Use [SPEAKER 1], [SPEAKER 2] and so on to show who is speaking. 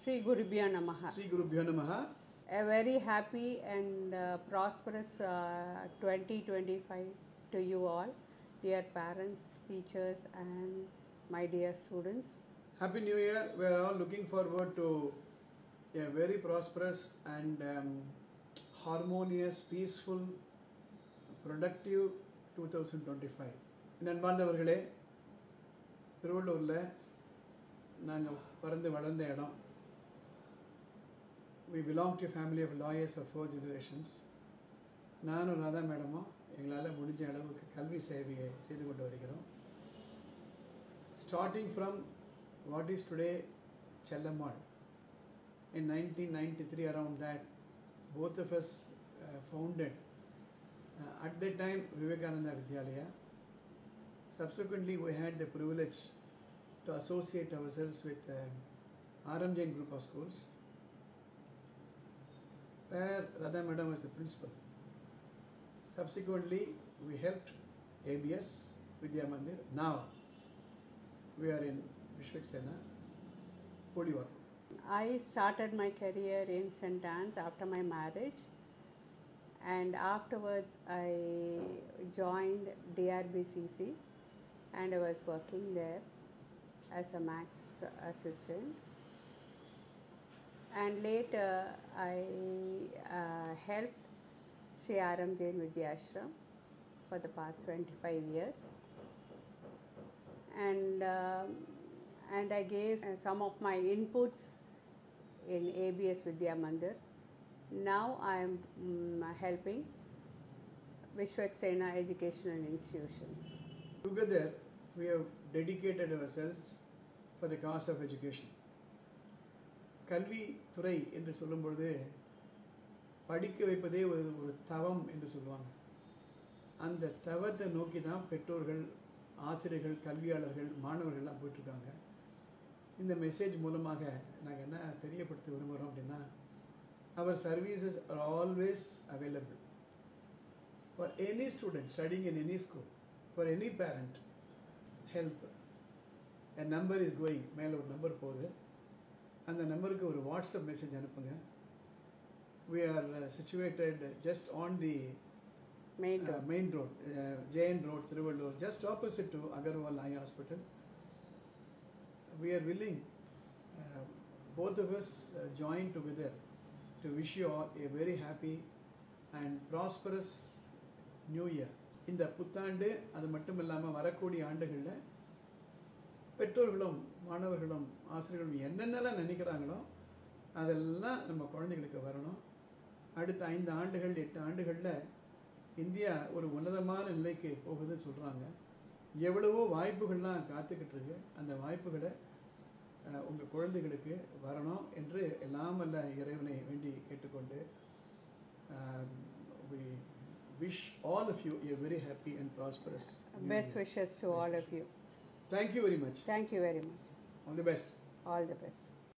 [SPEAKER 1] Sri Gurubhyo Namaha.
[SPEAKER 2] Sri Gurubhyo Namaha.
[SPEAKER 1] A very happy and prosperous 2025 to you all, dear parents, teachers, and my dear students.
[SPEAKER 2] Happy New Year. We are all looking forward to a very prosperous and harmonious, peaceful, productive 2025. நண்பார்ந்தவர்களே, திருவள்ளூரில் நாங்கள் பிறந்து வளர்ந்த இடம். We belong to a family of lawyers for 4 generations. நானும் ராதா மேடமும் எங்களால் முடிஞ்ச அளவுக்கு கல்வி சேவையை செய்து கொண்டு வருகிறோம். Starting from what is today Chellammal. In 1993, around that, both of us founded at that time Vivekananda Vidyalaya. Subsequently, we had the privilege to associate ourselves with R.M. Jain group of schools, where Radha Madam was the principal. Subsequently, we helped ABS Vidya Mandir. Now, we are in Vishwaksena, Podivar.
[SPEAKER 1] I started my career in St. Anne's after my marriage, and afterwards I joined DRBCC and I was working there as a max assistant. And later I helped Sri R.M. Jain Vidyashram for the past 25 years. And I gave some of my inputs in ABS Vidya Mandir. Now I am helping Vishwaksena Educational Institutions.
[SPEAKER 2] Together, we have dedicated ourselves for the cause of education. கல்வி துறை என்று சொல்லும்பொழுது படிக்க வைப்பதே ஒரு தவம் என்று சொல்லுவாங்க. அந்த தவத்தை நோக்கி தான் பெற்றோர்கள், ஆசிரியர்கள், கல்வியாளர்கள், மாணவர்கள்லாம் போயிட்டுருக்காங்க. இந்த மெசேஜ் மூலமாக நாங்கள் என்ன தெரியப்படுத்த விரும்புகிறோம் அப்படின்னா, our services are always available for any student studying in any school, for any parent. Help. A number is going, மேலே ஒரு நம்பர் போகுது, அந்த நம்பருக்கு ஒரு வாட்ஸ்அப் மெசேஜ் அனுப்புங்க. We are situated just on the main road, Jain Road, Thiruvallur, just opposite to Agarwal Eye Hospital. We are willing, both of us join together to wish you all a very happy and prosperous new year. இந்த புத்தாண்டு அது மட்டும் இல்லாமல் வரக்கூடிய ஆண்டுகளில் பெற்றோர்களும் மாணவர்களும் ஆசிரியர்களும் என்னென்னலாம் நினைக்கிறாங்களோ அதெல்லாம் நம்ம குழந்தைகளுக்கு வரணும். அடுத்த 5 ஆண்டுகள் 8 ஆண்டுகளில் இந்தியா ஒரு உன்னதமான நிலைக்கு போகுதுன்னு சொல்கிறாங்க. எவ்வளவோ வாய்ப்புகள்லாம் காத்துக்கிட்டு இருக்கு. அந்த வாய்ப்புகளை உங்கள் குழந்தைகளுக்கு வரணும் என்று எல்லாம் வல்ல இறைவனை வேண்டி கேட்டுக்கொண்டு we wish all of you a very happy and prosperous
[SPEAKER 1] best wishes to all of you.
[SPEAKER 2] Thank you very much.
[SPEAKER 1] Thank you very much.
[SPEAKER 2] All the best.
[SPEAKER 1] All the best.